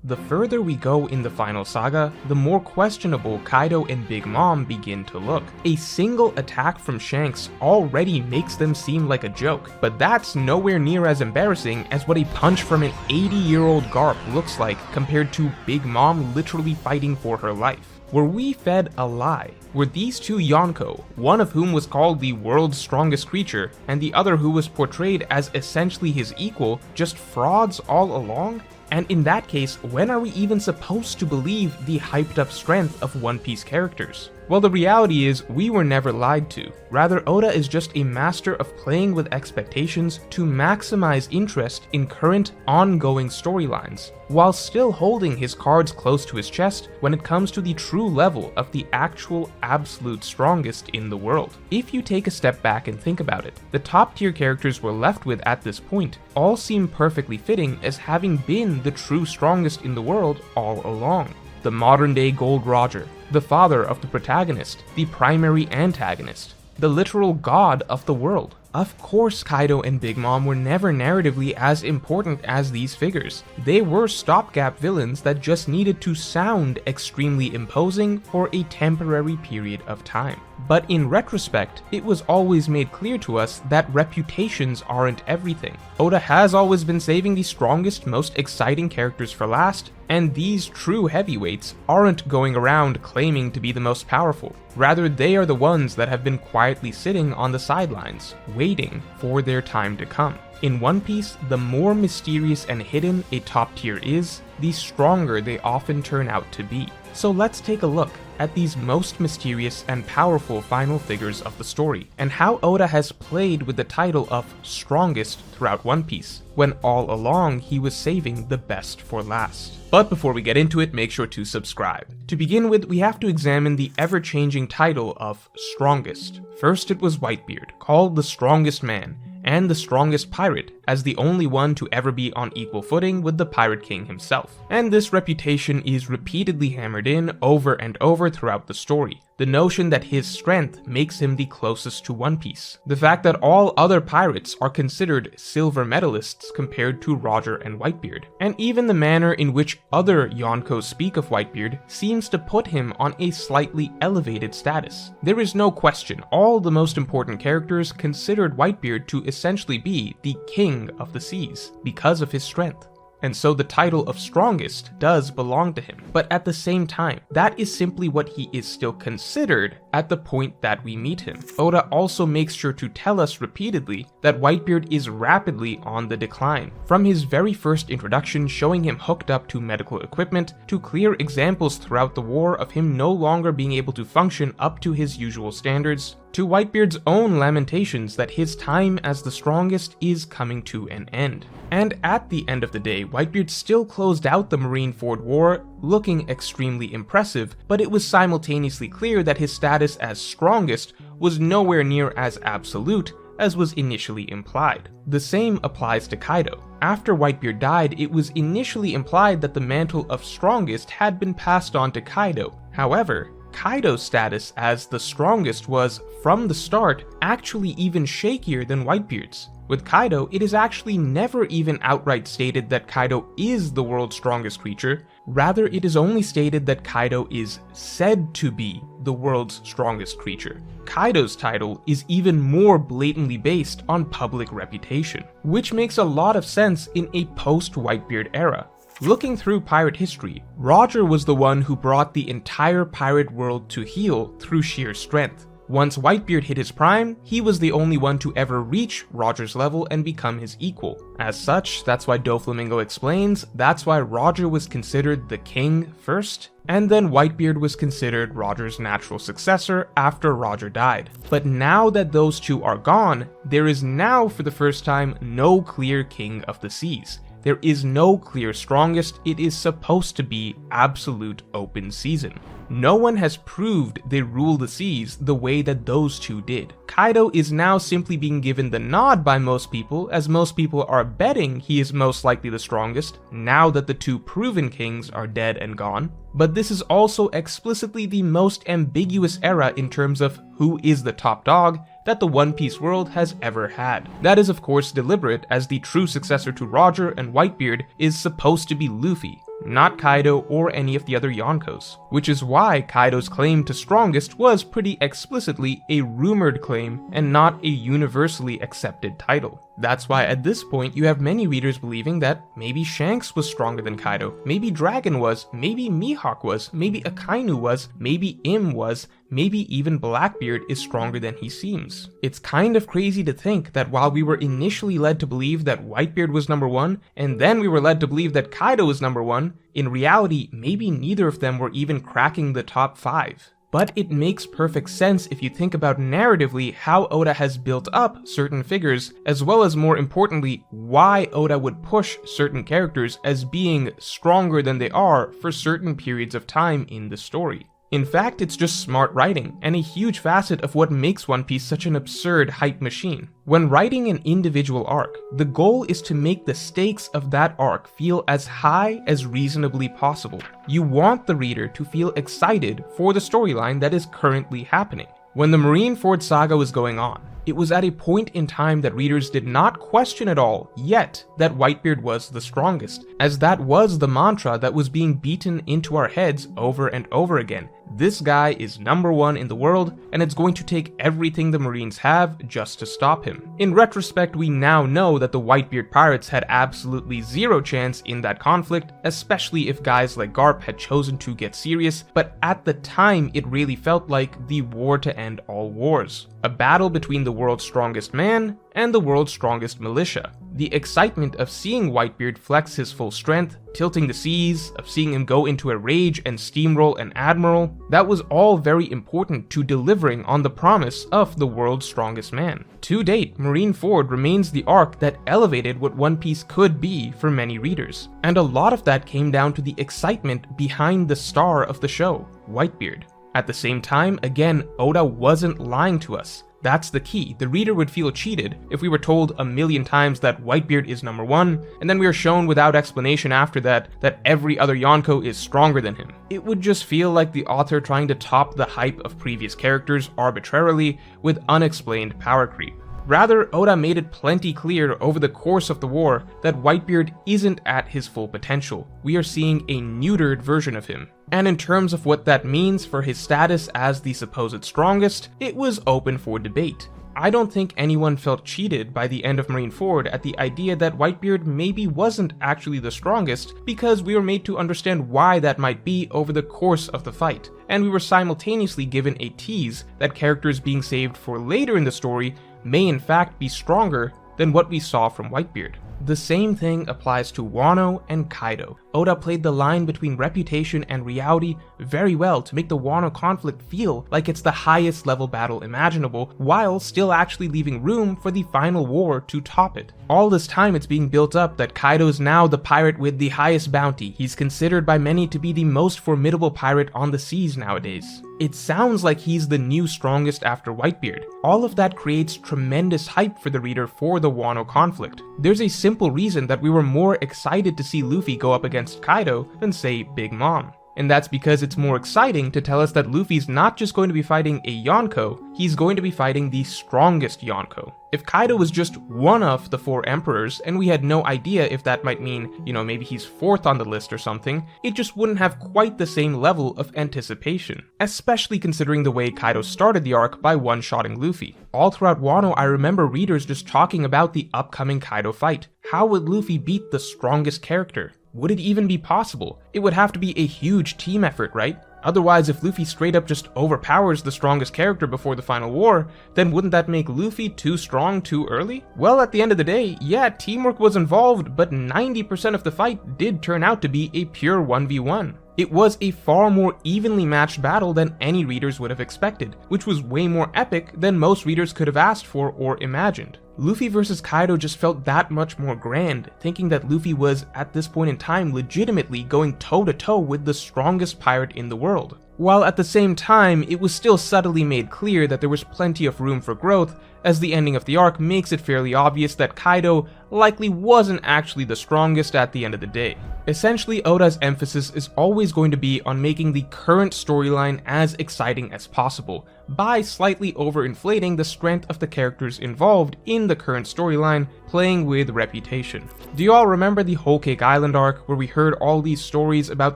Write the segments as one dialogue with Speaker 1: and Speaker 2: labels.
Speaker 1: The further we go in the final saga, the more questionable Kaido and Big Mom begin to look. A single attack from Shanks already makes them seem like a joke, but that's nowhere near as embarrassing as what a punch from an 80-year-old Garp looks like compared to Big Mom literally fighting for her life. Were we fed a lie? Were these two Yonko, one of whom was called the world's strongest creature, and the other who was portrayed as essentially his equal, just frauds all along? And in that case, when are we even supposed to believe the hyped up strength of One Piece characters? Well, the reality is, we were never lied to. Rather, Oda is just a master of playing with expectations to maximize interest in current, ongoing storylines, while still holding his cards close to his chest when it comes to the true level of the actual absolute strongest in the world. If you take a step back and think about it, the top tier characters we're left with at this point all seem perfectly fitting as having been the true strongest in the world all along. The modern day Gold Roger, the father of the protagonist, the primary antagonist, the literal god of the world. Of course, Kaido and Big Mom were never narratively as important as these figures. They were stopgap villains that just needed to sound extremely imposing for a temporary period of time. But in retrospect, it was always made clear to us that reputations aren't everything. Oda has always been saving the strongest, most exciting characters for last, and these true heavyweights aren't going around claiming to be the most powerful. Rather, they are the ones that have been quietly sitting on the sidelines, waiting for their time to come. In One Piece, the more mysterious and hidden a top tier is, the stronger they often turn out to be. So let's take a look at these most mysterious and powerful final figures of the story, and how Oda has played with the title of strongest throughout One Piece, when all along he was saving the best for last. But before we get into it, make sure to subscribe. To begin with, we have to examine the ever-changing title of strongest. First it was Whitebeard, called the strongest man, and the strongest pirate, as the only one to ever be on equal footing with the Pirate King himself. And this reputation is repeatedly hammered in over and over throughout the story. The notion that his strength makes him the closest to One Piece. The fact that all other pirates are considered silver medalists compared to Roger and Whitebeard. And even the manner in which other Yonko speak of Whitebeard seems to put him on a slightly elevated status. There is no question, all the most important characters considered Whitebeard to essentially be the king of the seas because of his strength. And so the title of strongest does belong to him. But at the same time, that is simply what he is still considered at the point that we meet him. Oda also makes sure to tell us repeatedly that Whitebeard is rapidly on the decline. From his very first introduction showing him hooked up to medical equipment, to clear examples throughout the war of him no longer being able to function up to his usual standards, to Whitebeard's own lamentations that his time as the strongest is coming to an end. And at the end of the day, Whitebeard still closed out the Marineford War looking extremely impressive, but it was simultaneously clear that his status as strongest was nowhere near as absolute as was initially implied. The same applies to Kaido. After Whitebeard died, it was initially implied that the mantle of strongest had been passed on to Kaido. However, Kaido's status as the strongest was, from the start, actually even shakier than Whitebeard's. With Kaido, it is actually never even outright stated that Kaido is the world's strongest creature. Rather, it is only stated that Kaido is said to be the world's strongest creature. Kaido's title is even more blatantly based on public reputation, which makes a lot of sense in a post-Whitebeard era. Looking through pirate history, Roger was the one who brought the entire pirate world to heel through sheer strength. Once Whitebeard hit his prime, he was the only one to ever reach Roger's level and become his equal. As such, that's why Doflamingo explains, that's why Roger was considered the king first, and then Whitebeard was considered Roger's natural successor after Roger died. But now that those two are gone, there is now for the first time no clear king of the seas. There is no clear strongest, it is supposed to be absolute open season. No one has proved they rule the seas the way that those two did. Kaido is now simply being given the nod by most people, as most people are betting he is most likely the strongest, now that the two proven kings are dead and gone. But this is also explicitly the most ambiguous era in terms of who is the top dog that the One Piece world has ever had. That is of course deliberate, as the true successor to Roger and Whitebeard is supposed to be Luffy. not Kaido or any of the other Yonkos, which is why Kaido's claim to strongest was pretty explicitly a rumored claim and not a universally accepted title. That's why at this point you have many readers believing that maybe Shanks was stronger than Kaido, maybe Dragon was, maybe Mihawk was, maybe Akainu was, maybe Im was, maybe even Blackbeard is stronger than he seems. It's kind of crazy to think that while we were initially led to believe that Whitebeard was number 1, and then we were led to believe that Kaido was number 1, in reality maybe neither of them were even cracking the top 5. But it makes perfect sense if you think about narratively how Oda has built up certain figures, as well as more importantly, why Oda would push certain characters as being stronger than they are for certain periods of time in the story. In fact, it's just smart writing, and a huge facet of what makes One Piece such an absurd hype machine. When writing an individual arc, the goal is to make the stakes of that arc feel as high as reasonably possible. You want the reader to feel excited for the storyline that is currently happening. When the Marineford saga was going on, it was at a point in time that readers did not question at all yet that Whitebeard was the strongest, as that was the mantra that was being beaten into our heads over and over again. This guy is number 1 in the world, and it's going to take everything the Marines have just to stop him. In retrospect, we now know that the Whitebeard pirates had absolutely zero chance in that conflict, especially if guys like Garp had chosen to get serious, but at the time it really felt like the war to end all wars. A battle between the world's strongest man and the world's strongest militia. The excitement of seeing Whitebeard flex his full strength, tilting the seas, of seeing him go into a rage and steamroll an admiral, that was all very important to delivering on the promise of the world's strongest man. To date, Marineford remains the arc that elevated what One Piece could be for many readers, and a lot of that came down to the excitement behind the star of the show, Whitebeard. At the same time, again, Oda wasn't lying to us. That's the key. The reader would feel cheated if we were told a million times that Whitebeard is number 1, and then we are shown without explanation after that every other Yonko is stronger than him. It would just feel like the author trying to top the hype of previous characters arbitrarily with unexplained power creep. Rather, Oda made it plenty clear over the course of the war that Whitebeard isn't at his full potential. We are seeing a neutered version of him. And in terms of what that means for his status as the supposed strongest, it was open for debate. I don't think anyone felt cheated by the end of Marineford at the idea that Whitebeard maybe wasn't actually the strongest, because we were made to understand why that might be over the course of the fight, and we were simultaneously given a tease that characters being saved for later in the story may in fact be stronger than what we saw from Whitebeard. The same thing applies to Wano and Kaido. Oda played the line between reputation and reality very well to make the Wano conflict feel like it's the highest level battle imaginable, while still actually leaving room for the final war to top it. All this time it's being built up that Kaido's now the pirate with the highest bounty. He's considered by many to be the most formidable pirate on the seas nowadays. It sounds like he's the new strongest after Whitebeard. All of that creates tremendous hype for the reader for the Wano conflict. There's a simple reason that we were more excited to see Luffy go up against Kaido than, say, Big Mom. And that's because it's more exciting to tell us that Luffy's not just going to be fighting a Yonko, he's going to be fighting the strongest Yonko. If Kaido was just one of the 4 emperors, and we had no idea if that might mean, maybe he's 4th on the list or something, it just wouldn't have quite the same level of anticipation. Especially considering the way Kaido started the arc by one-shotting Luffy. All throughout Wano, I remember readers just talking about the upcoming Kaido fight. How would Luffy beat the strongest character? Would it even be possible? It would have to be a huge team effort, right? Otherwise, if Luffy straight up just overpowers the strongest character before the final war, then wouldn't that make Luffy too strong too early? Well, at the end of the day, yeah, teamwork was involved, but 90% of the fight did turn out to be a pure 1v1. It was a far more evenly matched battle than any readers would have expected, which was way more epic than most readers could have asked for or imagined. Luffy versus Kaido just felt that much more grand, thinking that Luffy was, at this point in time, legitimately going toe-to-toe with the strongest pirate in the world. While at the same time, it was still subtly made clear that there was plenty of room for growth, as the ending of the arc makes it fairly obvious that Kaido likely wasn't actually the strongest at the end of the day. Essentially, Oda's emphasis is always going to be on making the current storyline as exciting as possible, by slightly overinflating the strength of the characters involved in the current storyline, playing with reputation. Do you all remember the Whole Cake Island arc, where we heard all these stories about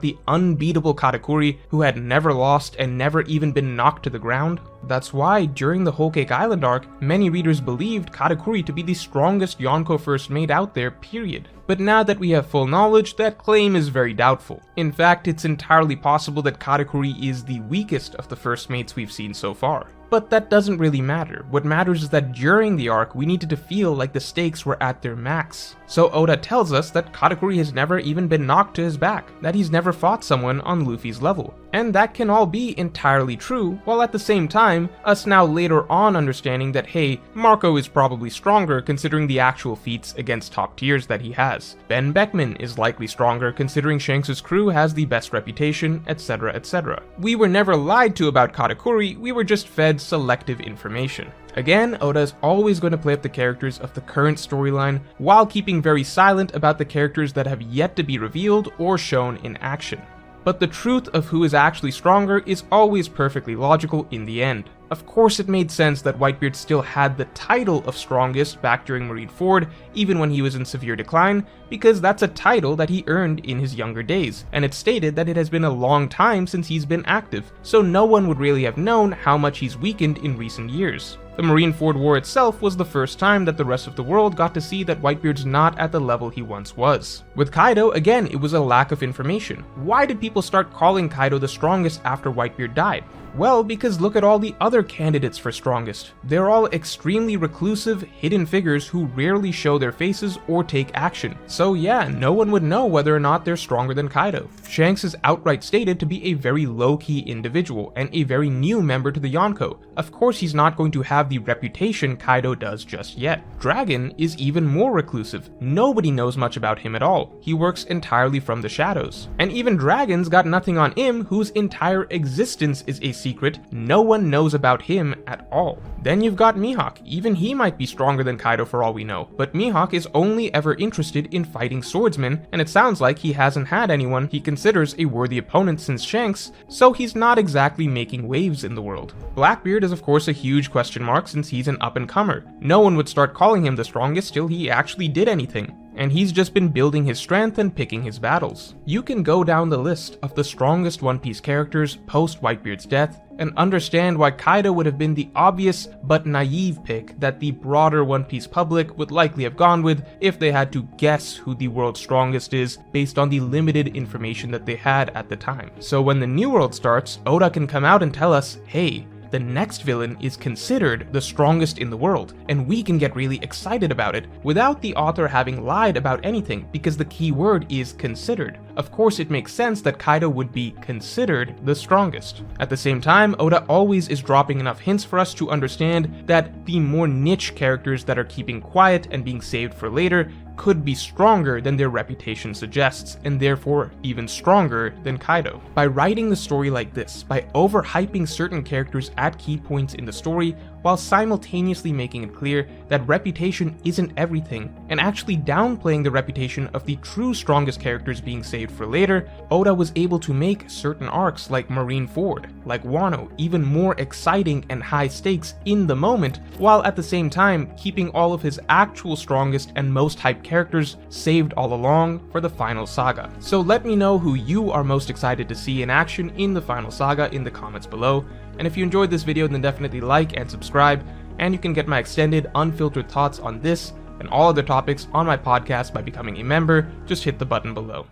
Speaker 1: the unbeatable Katakuri who had never lost and never even been knocked to the ground? That's why, during the Whole Cake Island arc, many readers believed Katakuri to be the strongest Yonko first mate out there, period. But now that we have full knowledge, that claim is very doubtful. In fact, it's entirely possible that Katakuri is the weakest of the first mates we've seen so far. But that doesn't really matter. What matters is that during the arc, we needed to feel like the stakes were at their max. So Oda tells us that Katakuri has never even been knocked to his back, that he's never fought someone on Luffy's level. And that can all be entirely true, while at the same time, us now later on understanding that hey, Marco is probably stronger considering the actual feats against top tiers that he has. Ben Beckman is likely stronger considering Shanks' crew has the best reputation, etc, etc. We were never lied to about Katakuri, we were just fed selective information. Again, Oda is always going to play up the characters of the current storyline while keeping very silent about the characters that have yet to be revealed or shown in action. But the truth of who is actually stronger is always perfectly logical in the end. Of course it made sense that Whitebeard still had the title of strongest back during Marineford, even when he was in severe decline, because that's a title that he earned in his younger days, and it's stated that it has been a long time since he's been active, so no one would really have known how much he's weakened in recent years. The Marineford War itself was the first time that the rest of the world got to see that Whitebeard's not at the level he once was. With Kaido, again, it was a lack of information. Why did people start calling Kaido the strongest after Whitebeard died? Well, because look at all the other candidates for strongest. They're all extremely reclusive, hidden figures who rarely show their faces or take action. So yeah, no one would know whether or not they're stronger than Kaido. Shanks is outright stated to be a very low-key individual and a very new member to the Yonko. Of course he's not going to have the reputation Kaido does just yet. Dragon is even more reclusive. Nobody knows much about him at all. He works entirely from the shadows. And even Dragon's got nothing on him, whose entire existence is a secret. No one knows about him at all. Then you've got Mihawk. Even he might be stronger than Kaido for all we know, but Mihawk is only ever interested in fighting swordsmen, and it sounds like he hasn't had anyone he considers a worthy opponent since Shanks, so he's not exactly making waves in the world. Blackbeard is of course a huge question mark since he's an up-and-comer. No one would start calling him the strongest till he actually did anything. And he's just been building his strength and picking his battles. You can go down the list of the strongest One Piece characters post Whitebeard's death and understand why Kaido would have been the obvious but naive pick that the broader One Piece public would likely have gone with if they had to guess who the world's strongest is based on the limited information that they had at the time. So when the New World starts, Oda can come out and tell us, hey, the next villain is considered the strongest in the world, and we can get really excited about it without the author having lied about anything, because the key word is considered. Of course it makes sense that Kaido would be considered the strongest. At the same time, Oda always is dropping enough hints for us to understand that the more niche characters that are keeping quiet and being saved for later could be stronger than their reputation suggests, and therefore even stronger than Kaido. By writing the story like this, by overhyping certain characters at key points in the story, while simultaneously making it clear that reputation isn't everything, and actually downplaying the reputation of the true strongest characters being saved for later, Oda was able to make certain arcs like Marineford, like Wano, even more exciting and high stakes in the moment, while at the same time keeping all of his actual strongest and most hyped characters saved all along for the final saga. So let me know who you are most excited to see in action in the final saga in the comments below. And if you enjoyed this video, then definitely like and subscribe, and you can get my extended, unfiltered thoughts on this and all other topics on my podcast by becoming a member. Just hit the button below.